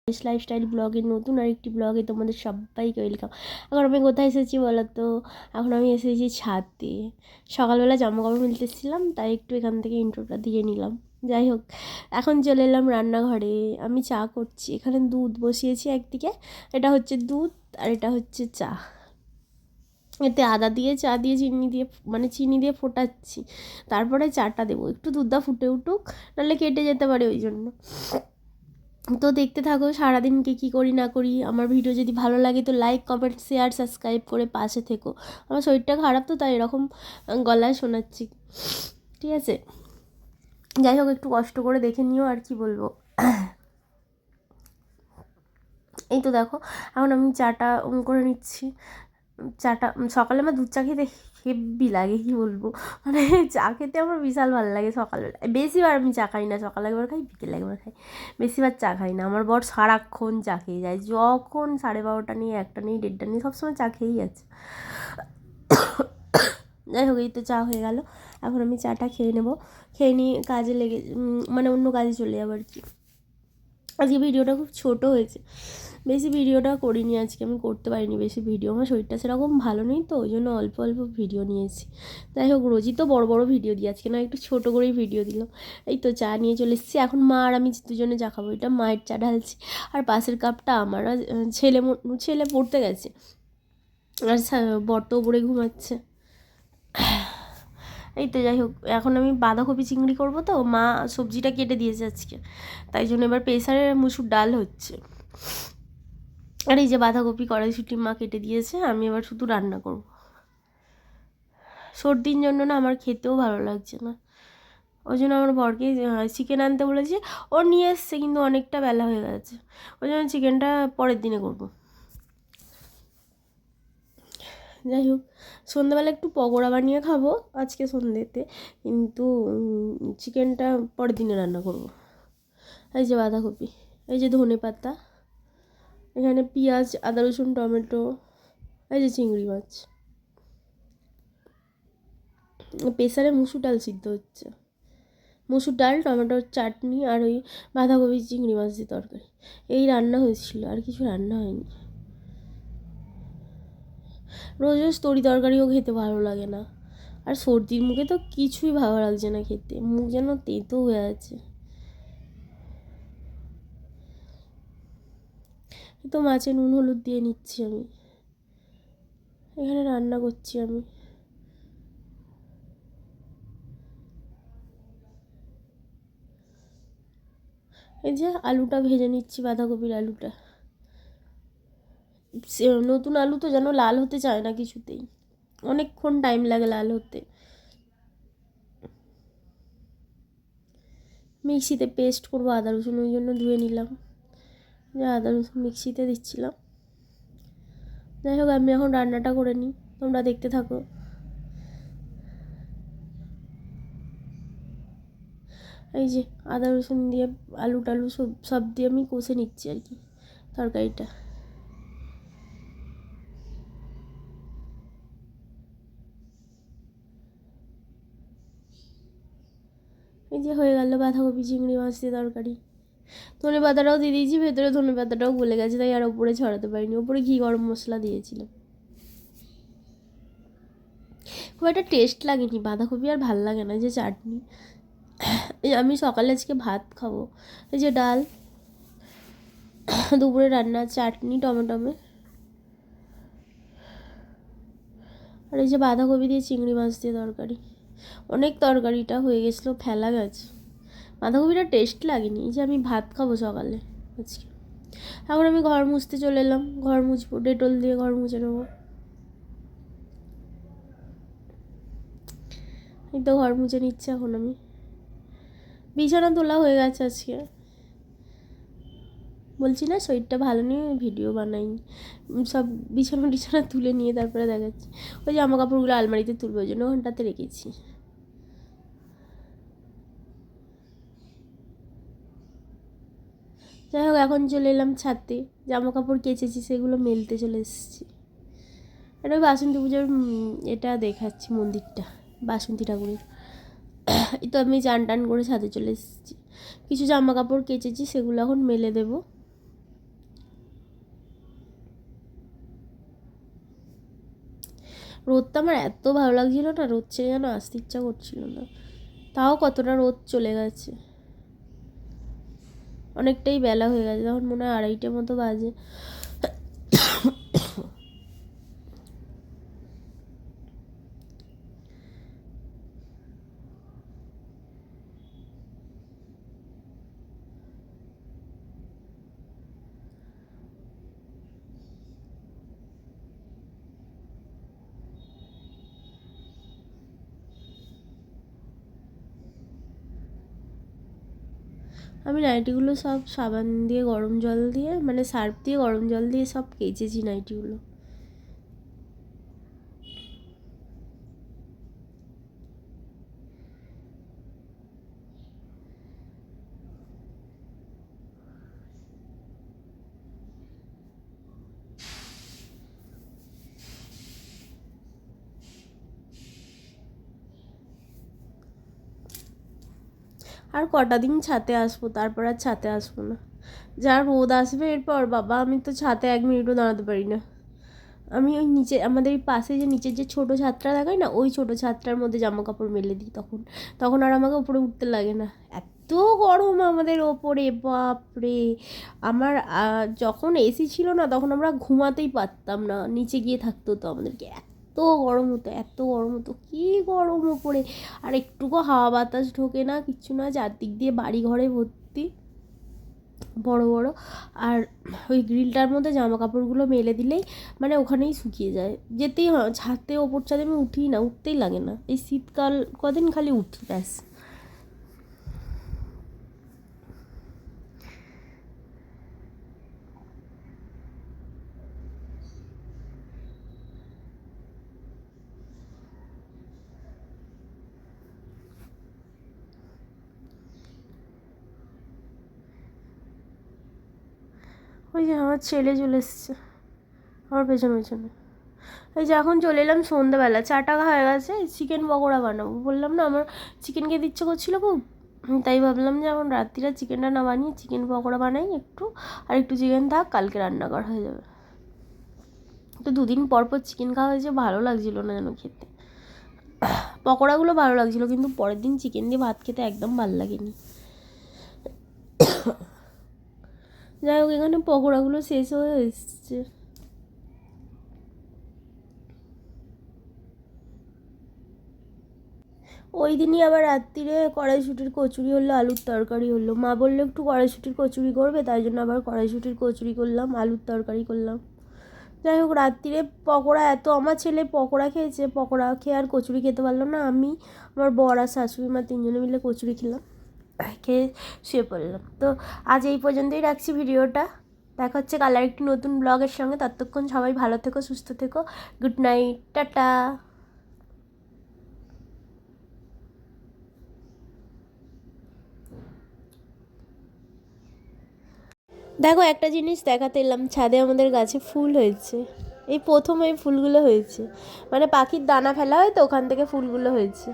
Lifestyle ব্লগের নতুন আরেকটি ব্লগে তোমাদের সবাইকে ওয়েলকাম। এখন আমি কোথায় এসেছি বলো তো? এখন আমি এসেছি ছাদে। সকালবেলা জামাকাপড় মেলতেছিলাম, তাই একটু এখান থেকে ইন্ট্রোটা দিয়ে নিলাম। যাই হোক, এখন চলে এলাম রান্নাঘরে। আমি চা করছি, এখানে দুধ বসিয়েছি একদিকে। এটা হচ্ছে দুধ আর এটা হচ্ছে চা। এতে আদা দিয়ে চা দিয়ে চিনি দিয়ে চিনি দিয়ে ফোটাচ্ছি, তারপরে চাটা দেবো। একটু দুধটা ফুটে উঠুক, নাহলে কেটে যেতে পারে, ওই জন্য। তো দেখতে থাকো সারাদিন কী করি না করি। আমার ভিডিও যদি ভালো লাগে তো লাইক কমেন্ট শেয়ার সাবস্ক্রাইব করে পাশে থেকো। আমার শরীরটা খারাপ, তো তাই এরকম গলায় শোনাচ্ছি, ঠিক আছে? যাই হোক, একটু কষ্ট করে দেখে নিও, আর কি বলবো। এই তো দেখো, এখন আমি চাটা করে নিচ্ছি। চাটা সকালে আমার দুধ চা খেতে হেব্বি লাগে, কী বলবো। চা খেতে আমার বিশাল ভালো লাগে সকালবেলা। বেশিবার আমি চা খাই না, সকালে একবার খাই বিকেলে একবার খাই, বেশিবার চা খাই না। আমার বর সারাক্ষণ চা খেয়ে যায়, যখন 12:30 নেই, 1টা নেই, 1:30টা নেই, সবসময় চা খেয়েই আছে। যাই হোক, এই তো চা হয়ে গেল। এখন আমি চাটা খেয়ে নেবো, খেয়ে নিয়ে কাজে লেগে অন্য কাজে চলে যাবো আর কি। আজকে ভিডিওটা খুব ছোটো হয়েছে, বেশি ভিডিওটা করিনি আজকে, আমি করতে পারিনি বেশি ভিডিও। আমার শরীরটা সেরকম ভালো নেই, তো ওই জন্য অল্প অল্প ভিডিও নিয়েছি। যাই হোক, রোজই তো বড় বড় ভিডিও দিই, আজকে না একটু ছোটো করেই ভিডিও দিলাম। এই তো চা নিয়ে চলে এসেছি। এখন মা আর আমি দুজনে চা খাবো। এটা মায়ের চা ঢালছি, আর পাশের কাপটা আমার। আর ছেলে পড়তে গেছে, আর বর তো ওপরে ঘুমাচ্ছে। এই তো যাই হোক, এখন আমি বাঁধাকপি চিংড়ি করবো, তো মা সবজিটা কেটে দিয়েছে আজকে, তাই জন্য এবার প্রেসারে মুসুর ডাল হচ্ছে। আর এই যে বাঁধাকপি কড়াইশুঁটি মা কেটে দিয়েছে, আমি এবার শুধু রান্না করব। সর্দির জন্য না আমার খেতেও ভালো লাগছে না, ওই জন্য আমার বরকে চিকেন আনতে বলেছে। ও নিয়ে এসছে, কিন্তু অনেকটা বেলা হয়ে গেছে, ওই জন্য চিকেনটা পরের দিনে করব। যাই হোক, সন্ধ্যাবেলা একটু পকোড়া বানিয়ে খাবো আজকে সন্ধ্যেতে, কিন্তু চিকেনটা পরের দিনে রান্না করব। এই যে বাঁধাকপি, এই যে ধনে পাতা, এখানে পেঁয়াজ, আদা রসুন টমেটো, এই যে চিংড়ি মাছ। প্রেসারে মুসুর ডাল সিদ্ধ হচ্ছে, মুসুর ডাল, টমেটোর চাটনি, আর ওই বাঁধাকপি চিংড়ি মাছ দিয়ে তরকারি, এই রান্না হয়েছিল, আর কিছু রান্না হয়নি। রোজ রোজ তরি তরকারিও খেতে ভালো লাগে না, আর সর্দির মুখে তো কিছুই ভালো লাগছে না খেতে, মুখ যেন তেতো হয়ে আছে। তো মাছে নুন হলুদ দিয়ে নিচ্ছি আমি, এখানে রান্না করছি আমি। এই যে আলুটা ভেজে নিচ্ছি, বাঁধাকপির আলুটা। নতুন আলু তো যেন লাল হতে চায় না কিছুতেই, অনেকক্ষণ টাইম লাগে লাল হতে। মিক্সিতে পেস্ট করবো আদা রসুন, ওই জন্য ধুয়ে নিলাম, যে আদা রসুন মিক্সিতে দিচ্ছিলাম। যাই হোক, আমি এখন রান্নাটা করে নিই, তোমরা দেখতে থাকো। এই যে আদা রসুন দিয়ে আলু টালু সব দিয়ে আমি কষে নিচ্ছি আর কি তরকারিটা। এই যে হয়ে গেল বাঁধাকপি চিংড়ি মাছ দিয়ে তরকারি। ধনে পাতাটাও দিয়ে দিয়েছি, ভেতরে ধনে পাতাটাও গলে গেছে, তাই আর ওপরে ছড়াতে পারিনি। ওপরে ঘি গরম মশলা দিয়েছিলাম, খুব একটা টেস্ট লাগেনি বাঁধাকপি, আর ভাল লাগে না। যে চাটনি, আমি সকালে আজকে ভাত খাবো। এই যে ডাল, দুপুরে রান্না, চাটনি টমেটোমে, আর এই যে বাঁধাকপি দিয়ে চিংড়ি মাছ দিয়ে তরকারি। অনেক তরকারিটা হয়ে গেছিলো, ফেলা গেছে, বাঁধাকপিটা টেস্ট লাগেনি। এই যে আমি ভাত খাবো সকালে আজকে। এখন আমি ঘর মুছতে চলে এলাম, ঘর মুছবো, ডেটল দিয়ে ঘর মুছে নেবো। এই তো ঘর মুছে নিচ্ছে এখন আমি। বিছানা তোলা হয়ে গেছে আজকে, বলছি না শরীরটা ভালো নেই, ভিডিও বানাইনি। সব বিছানা তুলে নিয়ে তারপরে দেখাচ্ছি। ওই জামা কাপড়গুলো আলমারিতে তুলবো, ওই জন্য ওখানটাতে রেখেছি। যাই হোক, এখন চলে এলাম ছাদে, জামা কাপড় কেচেছি সেগুলো মেলতে চলে এসেছি। এটা বাসন্তী পুজোর এটা দেখাচ্ছি, মন্দিরটা বাসন্তী ঠাকুরের। এই তো আমি চান টান করে ছাদে চলে এসেছি, কিছু জামা কাপড় কেচেছি সেগুলো এখন মেলে দেবো। রোদটা আমার এত ভালো লাগছিল না, রোদ ছেড়ে যেন আসতে ইচ্ছা করছিল না। তাও কতটা রোদ চলে গেছে, অনেকটাই বেলা হয়ে গেছে, তখন মনে হয় 2:30 মতো বাজে। আমি নাইটিগুলো সব সাবান দিয়ে গরম জল দিয়ে, মানে সার্ফ দিয়ে গরম জল দিয়ে সব কেচেছি নাইটিগুলো। আর কটা দিন ছাতে আসবো, তারপর আর ছাতে আসবো না। যা রোদ আসবে এরপর, বাবা আমি তো ছাতে 1 মিনিটও দাঁড়াতে পারি না। আমি ওই নিচে আমাদের এই পাশে যে নিচের যে ছোটো ছাদটা দেখায় না, ওই ছোটো ছাদটার মধ্যে জামা কাপড় মেলে দিই। তখন তখন আর আমাকে উপরে উঠতে লাগে না, এত গরম আমাদের ওপরে, বাপরে। আমার যখন এসি ছিল না তখন আমরা ঘুমাতেই পারতাম না, নিচে গিয়ে থাকতে হতো আমাদেরকে, এত গরম হতো, এত গরম হতো, কী গরম ওপরে। আর একটুকু হাওয়া বাতাস ঢোকে না, কিচ্ছু না, চারদিক দিয়ে বাড়ি ঘরে ভর্তি বড় বড়। আর ওই গ্রিলটার মধ্যে জামা কাপড়গুলো মেলে দিলেই মানে ওখানেই শুকিয়ে যায়, যেতেই হয় ছাদে, ওপর ছাদে আমি উঠি না, উঠতেই লাগে না। এই শীতকাল কদিন খালি উঠি, ব্যাস। ওই যে আমার ছেলে চলে এসছে আমার পেছনে পেছনে। এই যে এখন চলে এলাম সন্ধ্যাবেলা, 4 টাকা হয়ে গেছে, চিকেন পকোড়া বানাবো। বললাম না আমার চিকেন খেতে ইচ্ছে করছিলো খুব, তাই ভাবলাম যে এখন রাত্রিরা চিকেনটা না বানিয়ে চিকেন পকোড়া বানাই একটু, আর একটু চিকেন থাক, কালকে রান্না করা হয়ে যাবে। তো 2 দিন পর পর চিকেন খাওয়া হয়েছে, ভালো লাগছিলো না যেন খেতে। পকোড়াগুলো ভালো লাগছিলো, কিন্তু পরের দিন চিকেন দিয়ে ভাত খেতে একদম ভালো লাগেনি। যাই হোক, এখানে পকোড়াগুলো শেষ হয়ে এসছে। ওই দিনই আবার রাত্রিরে কড়াইশুঁটির কচুরি হলো, আলুর তরকারি হলো। মা বললো একটু কড়াইশুঁটির কচুরি করবে, তাই জন্য আবার কড়াইশুঁটির কচুরি করলাম, আলুর তরকারি করলাম। যাই হোক, রাত্রিরে পকোড়া এত, আমার ছেলে পকোড়া খেয়েছে, পকোড়া খেয়ে আর কচুরি খেতে পারলো না। আমি, আমার বর আর শাশুড়ি মা 3 জনে মিলে কচুরি খেলাম, খেয়ে শুয়ে পড়লাম। তো আজ এই পর্যন্তই রাখছি ভিডিওটা। দেখা হচ্ছে কাল আর একটি নতুন ব্লগের সঙ্গে। ততক্ষণ সবাই ভালো থেকো, সুস্থ থেকো। Good night, tata. দেখো, একটা জিনিস দেখাতে এলাম, ছাদে আমাদের গাছে ফুল হয়েছে। এই প্রথম এই ফুলগুলো হয়েছে, মানে পাখির দানা ফেলা হয় তো, ওখান থেকে ফুলগুলো হয়েছে।